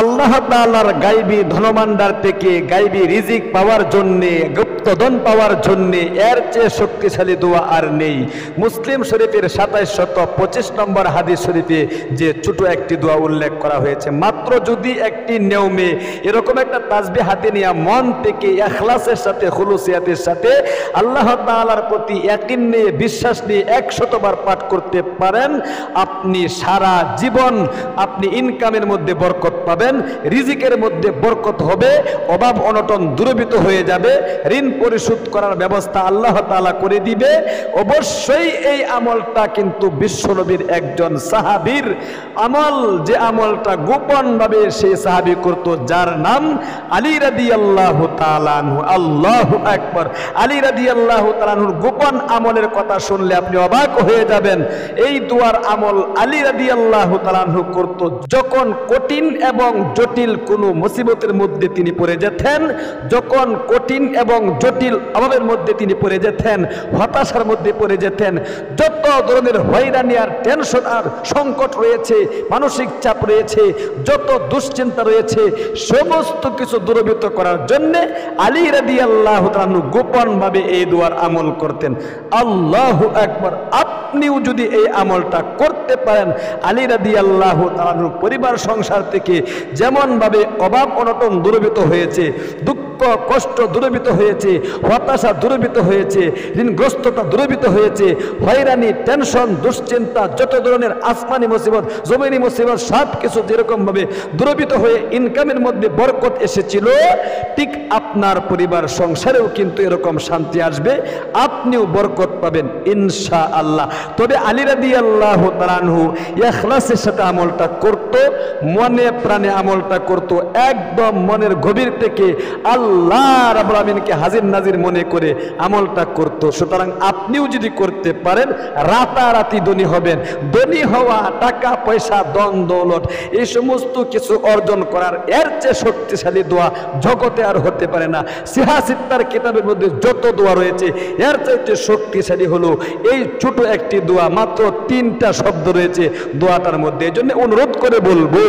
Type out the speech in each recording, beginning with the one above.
আল্লাহ তাআলার গায়বী ধনভাণ্ডার থেকে গায়বী রিজিক পাওয়ার জন্য, গুপ্তধন পাওয়ার জন্য এর চেয়ে শক্তিশালী দোয়া আর নেই। মুসলিম শরীফের 2725 নম্বর হাদিস শরীফে যে ছোট একটি দোয়া উল্লেখ করা হয়েছে, মাত্র যদি একটি নিয়মে এরকম একটা তাসবিহ হাতে নিয়ে মন থেকে ইখলাসের সাথে, খুলুসিয়াতের সাথে আল্লাহ তাআলার প্রতি ইয়াকিন নিয়ে, বিশ্বাস নিয়ে 100 বার পাঠ করতে পারেন, আপনি সারা জীবন আপনি ইনকামের মধ্যে বরকত পাবেন, রিজিকের মধ্যে বরকত হবে, অভাব অনটন দূরীভূত হয়ে যাবে, ঋণ পরিশোধ করার ব্যবস্থা আল্লাহ তাআলা করে দিবে। অবশ্যই এই আমলটা কিন্তু বিশ্বনবীর একজন সাহাবীর আমল, যে আমলটা গোপনভাবে সেই সাহাবী করত, যার নাম আলী রাদিয়াল্লাহু তাআলা আনহু। আল্লাহু আকবার। আলী রাদিয়াল্লাহু তাআলা আনহুর গোপন আমলের কথা শুনলে আপনি অবাক হয়ে যাবেন। এই দুয়ার আমল আলী রাদিয়াল্লাহু তাআলা আনহু করত যখন কঠিন এবং জটিল কোনো মুসিবতের মধ্যে তিনি পড়ে যেতেন, যখন কঠিন এবং জটিল অভাবের মধ্যে তিনি পড়ে যেতেন, হতাশার মধ্যে পড়ে যেতেন, যত ধরনের হয়রানি আর টেনশন আর সংকট রয়েছে, মানসিক চাপ রয়েছে, যত দুশ্চিন্তা রয়েছে, সমস্ত কিছু দূরীভূত করার জন্য আলী রাদিয়াল্লাহু তাআলা আনহু গোপনভাবে এই দুয়ার আমল করতেন। আল্লাহু আকবার। আপনিও যদি এই আমলটা করতে পারেন, আলী রাদিয়াল্লাহু তাআলা আনহুর পরিবার সংসার থেকে যেমনভাবে অভাব অনটন দূরীভূত হয়েছে, দুঃখ কষ্ট দূরীভূত হয়েছে, হতাশা দূরীভূত হয়েছে, ঋণগ্রস্ততা দূরীভূত হয়েছে, হয়রানি, টেনশন, দুশ্চিন্তা, যত ধরনের আসমানি মুসিবত, জমিনি মুসিবত, সব কিছু যেরকমভাবে দূরীভূত হয়ে ইনকামের মধ্যে বরকত এসেছিল, ঠিক আপনার পরিবার সংসারেও কিন্তু এরকম শান্তি আসবে, আপনিও বরকত পাবেন ইনশাআল্লাহ। তবে আলী রাদিয়াল্লাহু তাআলা আনহু ইখলাসের সাথে আমলটা করত, মনে প্রাণে আমলটা করত, একদম মনের গভীর থেকে আল্লাহ রাব্বুল আমিনকে হাজির নাজির মনে করে আমলটা করত। সুতরাং আপনিও যদি করতে পারেন, রাতারাতি ধনী হবেন। ধনী হওয়া, টাকা পয়সা, ধন দৌলত, এই সমস্ত কিছু অর্জন করার এর চেয়ে শক্তিশালী দোয়া জগতে আর হতে পারে না। সিহাসিত্তার কিতাবের মধ্যে যত দোয়া রয়েছে, এর চাইতে শক্তিশালী হলো এই ছোট একটি দোয়া, মাত্র 3টা শব্দ রয়েছে দোয়াটার মধ্যে। এই জন্য অনুরোধ করে বলবো,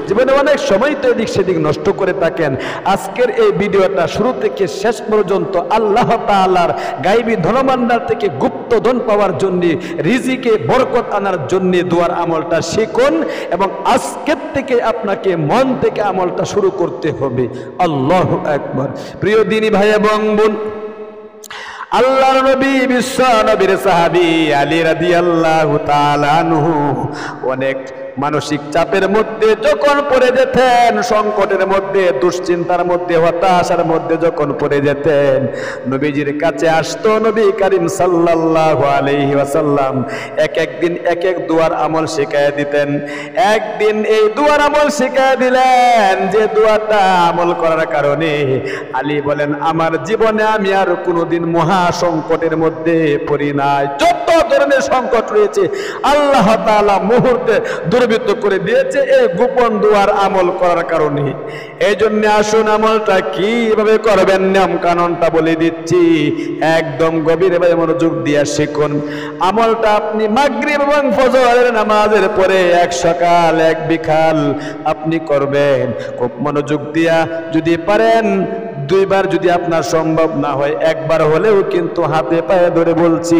জীবনে অনেক সময় তো এদিক সেদিক নষ্ট করে থাকেন, আজকের এই ভিডিওটা শুরু থেকে শেষ পর্যন্ত আল্লাহ তাআলার গায়বী ধনভাণ্ডার থেকে গুপ্তধন পাওয়ার জন্য, রিজিকে বরকত আনার জন্য দোয়ার আমলটা শিখুন, এবং আজকের থেকে আপনাকে মন থেকে আমলটা শুরু করতে হবে। আল্লাহু আকবার। প্রিয় দিনী ভাই এবং বোন, আল্লাহর নবী, বিশ্ব নবীর সাহাবী আলী রাদিয়াল্লাহু তাআলা আনহু অনেক মানসিক চাপের মধ্যে যখন পড়ে যেতেন, সংকটের মধ্যে, দুশ্চিন্তার মধ্যে, হতাশার মধ্যে যখন পড়ে যেতেন, নবীজির কাছে আসতো নবী করিম সাল্লাল্লাহু আলাইহি ওয়াসাল্লাম। একদিন এক দুয়ার আমল শিখায় দিতেন। একদিন এই দুয়ার আমল শিখায় দিলেন, যে দুয়াটা আমল করার কারণে আলী বলেন, আমার জীবনে আমি আর কোনোদিন মহা সংকটের মধ্যে পড়ি নাই। যত ধরনের সংকট রয়েছে আল্লাহ তাআলা মুহূর্তে দূরীভূত করে দিয়েছে এই গোপন দুয়ার আমল করার কারণে। এই জন্য আসুন আমলটা কিভাবে করবেন, নিয়ম কানুনটা বলে দিচ্ছি, একদম গভীরভাবে মনোযোগ দিয়ে শিখুন। আমলটা আপনি মাগরিব এবং ফজরের নামাজের পরে এক সকাল এক বিকাল আপনি করবেন। খুব মনোযোগ দিয়া যদি পারেন, 2 বার যদি আপনার সম্ভব না হয়, 1 বার হলেও কিন্তু হাতে পায়ে ধরে বলছি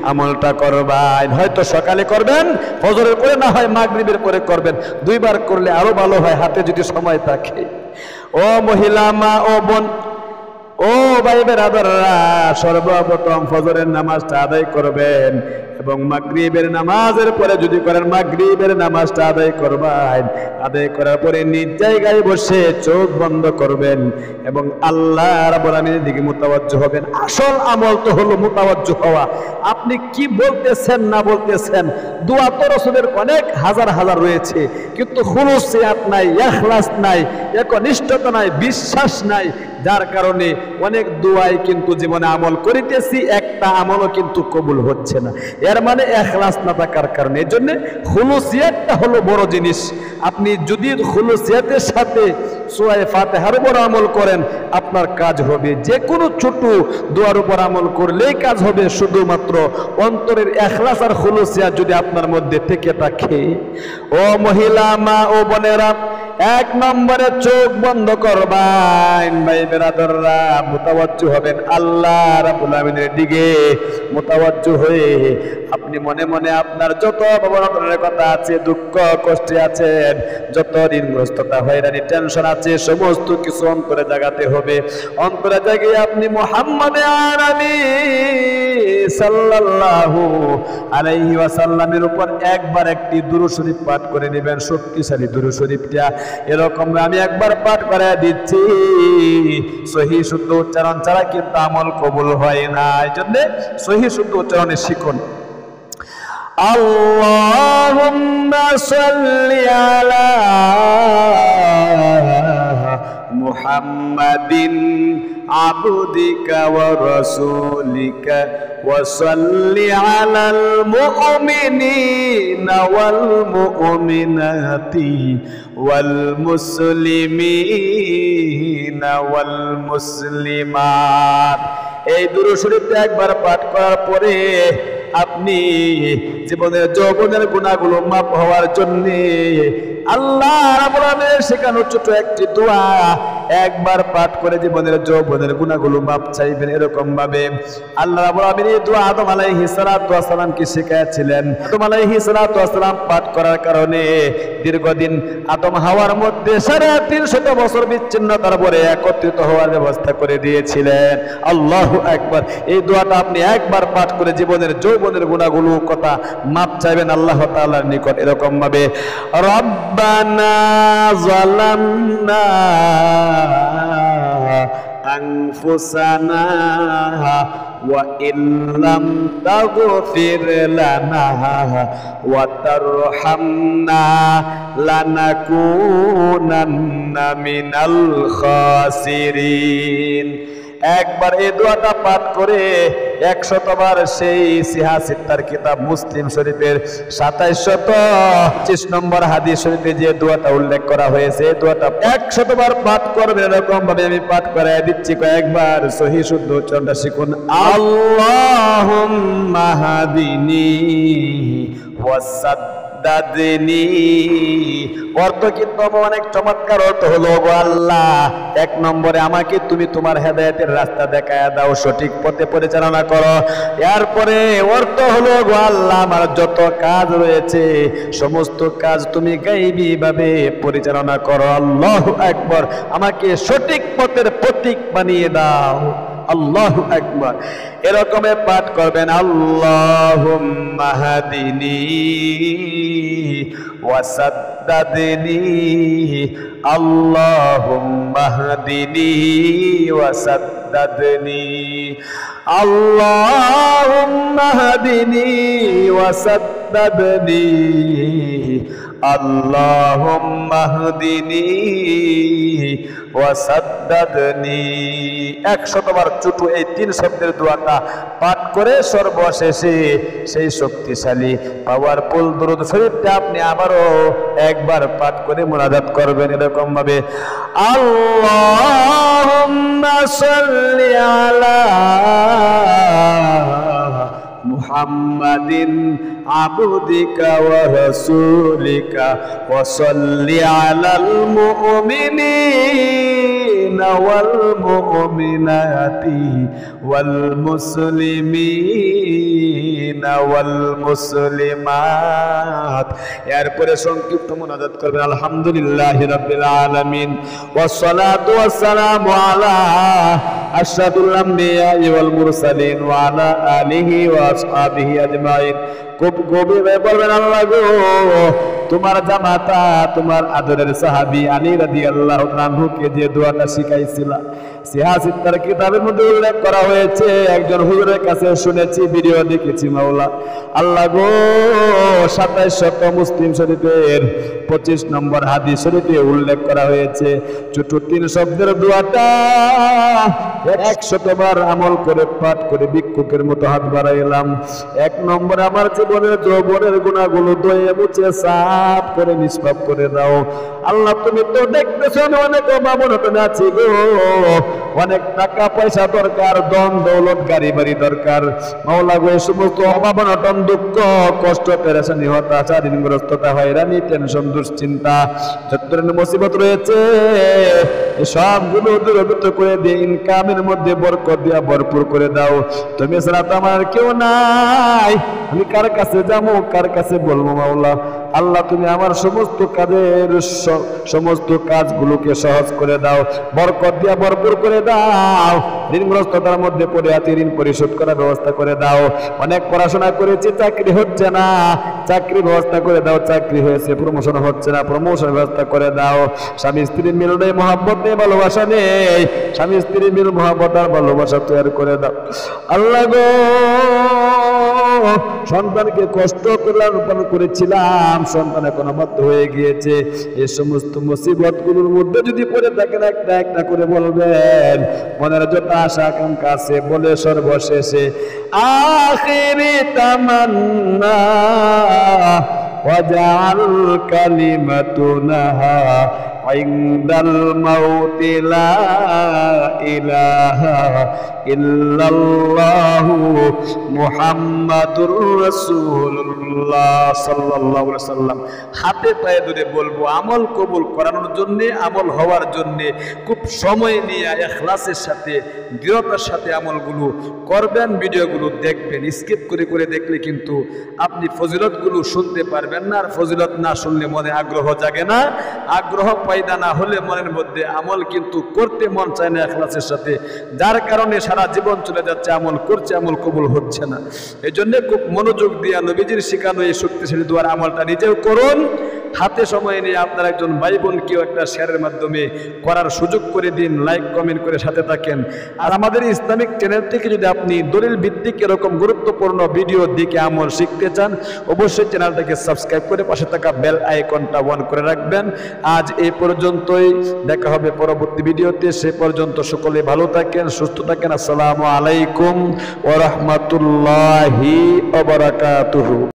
আমলটা করবেন। হয়তো সকালে করবেন, ফজরের পরে, না হয় মাগরিবের পরে করবেন। 2 বার করলে আরো ভালো হয়, হাতে যদি সময় থাকে। ও মহিলা মা, ও বোন, ও ভাই বেরাদাররা, সর্বপ্রথম ফজরের নামাজটা আদায় করবেন, এবং মাগরিবের নামাজের পরে যদি করেন, মাগরিবের নামাজটা আদায় করবেন। আদায় করার পরে নিজ জায়গায় বসে চোখ বন্ধ করবেন এবং আল্লাহ রাব্বুল আমিনের দিকে মুতাওয়াজ্জহ হবেন। আসল আমল তো হলো মুতাওয়াজ্জহ হওয়া। আপনি কি বলতেছেন না বলতেছেন, দোয়া তো রাসূলের অনেক হাজার হাজার রয়েছে, কিন্তু খুলুসিয়াত নাই, ইখলাস নাই, একনিষ্ঠতা নাই, বিশ্বাস নাই, যার কারণে অনেক দোয়াই কিন্তু জীবনে আমল করিতেছি, একটা আমলও কিন্তু কবুল হচ্ছে না। এর মানে ইখলাস না থাকার কারণে। এই জন্য খুলুসিয়াতটা হলো বড় জিনিস। আপনি যদি খুলুসিয়াতের সাথে সূরা ফাতিহার উপর আমল করেন, আপনার কাজ হবে। যে কোনো ছোট দোয়ার উপর আমল করলেই কাজ হবে, শুধুমাত্র অন্তরের ইখলাস আর খুলুসিয়াত যদি আপনার মধ্যে থেকে থাকে। ও মহিলা মা, ও বোনেরা, এক নম্বরে চোখ বন্ধ করবেন ভাই বেরাদররা, মুতাওয়াজ্জু হবেন আল্লাহ রাব্বুল আমিনের দিকে। মুতাওয়াজ্জু হয়ে আপনি মনে মনে আপনার যত ভাবনার কথা আছে, দুঃখ কষ্টে আছেন, যত ঋণগ্রস্ততা হয়রানি টেনশন আছে, সমস্ত কিছু অন্তরে জাগাতে হবে। অন্তরে জাগিয়ে আপনি মুহাম্মদ আরবি সাল্লাল্লাহু আলাইহি ওয়াসাল্লামের উপর একবার একটি দুরূদ শরীফ পাঠ করে নেবেন, শক্তিশালী দুরূদ শরীফটা। এরকম আমি একবার পাঠ করে দিচ্ছি, সহিহ শুদ্ধ উচ্চারণ ছাড়া কিন্তু আমল কবুল হয় না। এই জন্য সহিহ শুদ্ধ উচ্চারণে শিখুন। আল্লাহুম্মা সাল্লি আলা মুহাম্মাদিন আবদিকা ওয়া রাসূলিকা ওয়া সাল্লি আলাল মুমিনিনা ওয়াল মুমিনাতি ওয়াল মুসলিমিনা ওয়াল মুসলিমাত। এই দুরূদ শরীফটা একবার পাঠ করার পরে আপনি জীবনের যৌবনের গুনাহগুলো মাফ হওয়ার জন্য আল্লাহ রাব্বুল আমিনের শেখানো ছোট একটি দোয়া একবার পাঠ করে জীবনের যৌবনের গুনাহগুলো মাফ চাইবেন। এরকম ভাবে আল্লাহ রাব্বুল আমিন এই দোয়া আদম আলাইহিস সালাতু ওয়াস সালামকে শিখিয়েছিলেন। আদম আলাইহিস সালাতু ওয়াস সালাম পাঠ করার কারণে দীর্ঘদিন আদম হাওয়ার মধ্যে 350 বছর বিচ্ছিন্নতার পরে একত্রিত হওয়ার ব্যবস্থা করে দিয়েছিলেন। আল্লাহু আকবার। এই দোয়াটা আপনি একবার পাঠ করে জীবনের যৌবনের গুনাহগুলো কথা মাফ চাইবেন আল্লাহ তাআলার নিকট। এরকম ভাবে রব্বানা যালামনা আনফুসানা ওয়া ইল্লাম তাগফির লানা ওয়া তারহামনা লানাকুনান্না মিনাল খাসিরিন। একবার এই দোয়াটা পাঠ করে 100 বার সেই সিহাসিত্তার কিতাব মুসলিম শরীফের 2725 নম্বর হাদিস শরীফে যে দোয়াটা উল্লেখ করা হয়েছে, এই দোয়াটা 100 বার পাঠ করবেন। এরকম ভাবে আমি পাঠ করায় দিচ্ছি, কয়েকবার সহিহ শুদ্ধ উচ্চারণটা শিখুন। আল্লাহুম্মা হাদিনি ওয়াসাদ্দাদনি। অর্থ কিন্তু অনেক চমৎকার অর্থ হলো, গো আল্লাহ, এক নম্বরে আমাকে তুমি তোমার হেদায়েতের রাস্তা দেখায় দাও, সঠিক পথে পরিচালনা করো। এরপরে অর্থ হলো, গো আল্লাহ, আমার যত কাজ রয়েছে সমস্ত কাজ তুমি গায়বী ভাবে পরিচালনা করো। আল্লাহু আকবার। আমাকে সঠিক পথের প্রতীক বানিয়ে দাও। আল্লাহু আকবার। এরকম পাঠ করবেন, আল্লাহুম্মা হাদিনি ওয়াসাদ্দাদনি, আল্লাহুম্মা হাদিনি ওয়াসাদ্দাদনি, আল্লাহুম্মা হাদিনি ওয়াসাদ্দাদনি, আল্লাহুম্মা হাদিনি ওয়াসাদ্দাদনি। 100 বার ছোটো এই 3 শব্দের দোয়াটা পাঠ করে সর্বশেষে সেই শক্তিশালী পাওয়ারফুল দুরূদ শরীফটা আপনি আবারও একবার পাঠ করে মুনাজাত করবেন। এরকম ভাবে আল্লাহুম্মা সাল্লি আলা মুহাম্মাদিন আবদিকা ওয়া রাসূলিকা ওয়া সাল্লি আলাল মুমিনিনা ওয়াল মুমিনাতি ওয়াল মুসলিমিনা ওয়াল মুসলিমাত। এরপরে সংক্ষিপ্ত মুনাজাত করবেন, আলহামদুলিল্লাহি রাব্বিল আলামিন ওয়াস সালাতু ওয়াস সালামু আলা আশরাফিল আমবিয়া ওয়াল মুরসালিন ওয়া আলা আলিহি ওয়া আসহাবিহি আজমাইন। খুব গভীরে বলবেন, আল্লাহ গো, তোমার জামাতা তোমার আদরের সাহাবী আলী রাদিয়াল্লাহু আনহুকে যে দোয়াটা শিখাইছিলা সিহাসিত্তার কিতাবের মধ্যে উল্লেখ করা হয়েছে, একজন হুজুরের কাছে শুনেছি, ভিডিও দেখেছি। মাওলা আল্লাহ গো, 2700 মুসলিম শরীফের 25 নম্বর হাদিস শরীফে উল্লেখ করা হয়েছে, ছোট 3 শব্দের দোয়াটা 100 বার আমল করে পাঠ করে ভিক্ষুকের মতো হাত বাড়াইলাম। 1 নম্বর, আমার জীবনের যৌবনের গুনাহগুলো ধুয়ে মুছে সাফ করে নিষ্পাপ করে দাও। আল্লাহ তুমি তো দেখতেছো আমি অনেক অভাবনতা আছি গো, অনেক টাকা পয়সা দরকার, ধন দৌলত গাড়ি বাড়ি দরকার। মাওলা গো, এই সমস্ত অভাব অনটন দুঃখ কষ্ট পেরেশানি হতাশা ঋণগ্রস্ততা হয়রানি টেনশন দুশ্চিন্তা যত ধরনের মুসিবত রয়েছে সবগুলো দূরীভূত করে দিয়ে ইনকামের মধ্যে বরকত দিয়া ভরপুর করে দাও। তুমি ছাড়া তো আমার কেউ নাই, আমি কার কাছে যাবো, কার কাছে বলবো মাওলা? আল্লাহ তুমি আমার সমস্ত কাজের সমস্ত কাজগুলোকে সহজ করে দাও, বরকত দিয়া ভরপুর করে দাও। ঋণগ্রস্ততার মধ্যে পড়ে আছি, ঋণ পরিশোধ করার ব্যবস্থা করে দাও। অনেক পড়াশোনা করেছি, চাকরি হচ্ছে না, চাকরি ব্যবস্থা করে দাও। চাকরি হয়েছে, প্রমোশন হচ্ছে না, প্রমোশন ব্যবস্থা করে দাও। স্বামী স্ত্রীর মিল নেই, মহাব্বত নেই, ভালোবাসা নেই, স্বামী স্ত্রীর মিল মহাব্বত আর ভালোবাসা তৈরি করে দাও। আল্লাহ গো, সন্তানকে কষ্ট করে লালন করেছিলাম, সন্তান এখন অবাধ্য হয়ে গিয়েছে। এই সমস্ত মুসিবত গুলোর মধ্যে যদি পড়ে থাকেন একটা একটা করে বলবেন, মনের যত আশা আকাঙ্ক্ষা আছে বলে সর্বশেষে আখিরি তামান্না ওয়াজআল কালিমাতুনা ইনদাল মাউতি লা ইলাহা ইল্লাল্লাহু মুহাম্মাদুর রাসূলুল্লাহ সাল্লাল্লাহু আলাইহি ওয়াসাল্লাম। হাতে পায়ে ধরে বলবো, আমল কবুল করানোর জন্য, আমল হওয়ার জন্য খুব সময় নিয়ে ইখলাসের সাথে দৃঢ়তার সাথে আমলগুলো করবেন, ভিডিওগুলো দেখবেন। স্কিপ করে করে দেখলে কিন্তু আপনি ফজিলতগুলো শুনতে পারবেন না, আর ফজিলত না শুনলে মনে আগ্রহ জাগে না, আগ্রহ পয়দা না হলে মনের মধ্যে আমল কিন্তু করতে মন চায় না ইখলাসের সাথে, যার কারণে সারা জীবন চলে যাচ্ছে, আমল করছে, আমল কবুল হচ্ছে না। এই জন্য খুব মনোযোগ দিয়ে নবীজির শিখানো এই শক্তিশালী দোয়ার আমলটা নিজেও করুন। হাতে সময় নিয়ে আপনার একজন ভাই বোনকেও একটা শেয়ারের মাধ্যমে করার সুযোগ করে দিন, লাইক কমেন্ট করে সাথে থাকেন। আর আমাদের ইসলামিক চ্যানেল থেকে যদি আপনি দলিল ভিত্তিক এরকম গুরুত্বপূর্ণ ভিডিও দিকে আমল শিখতে চান, অবশ্যই চ্যানেলটাকে সাবস্ক্রাইব করে পাশে থাকা বেল আইকনটা অন করে রাখবেন। আজ এই পর্যন্তই, দেখা হবে পরবর্তী ভিডিওতে। সে পর্যন্ত সকলে ভালো থাকেন, সুস্থ থাকেন। আসসালামু আলাইকুম ওয়া রাহমাতুল্লাহি ওয়া বারাকাতুহু।